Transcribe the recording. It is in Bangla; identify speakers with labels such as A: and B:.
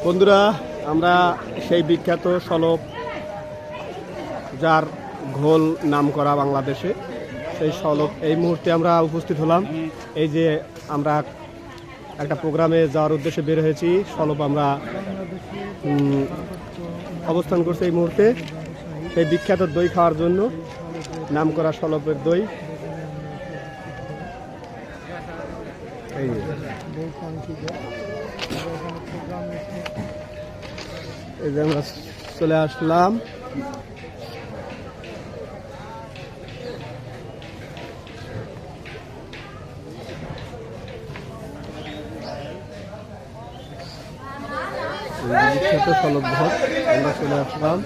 A: বন্ধুরা, আমরা সেই বিখ্যাত সলব, যার ঘোল নাম করা বাংলাদেশে, সেই সলব এই মুহূর্তে আমরা উপস্থিত হলাম। এই যে আমরা একটা প্রোগ্রামে যাওয়ার উদ্দেশ্যে বের হয়েছি, সলব আমরা অবস্থান করছি এই মুহূর্তে সেই বিখ্যাত দই খাওয়ার জন্য, নাম করা সলবের দই। এই যে আমরা চলে আসলাম। বিখ্যাত সলব ঘর আমরা চলে আসলাম।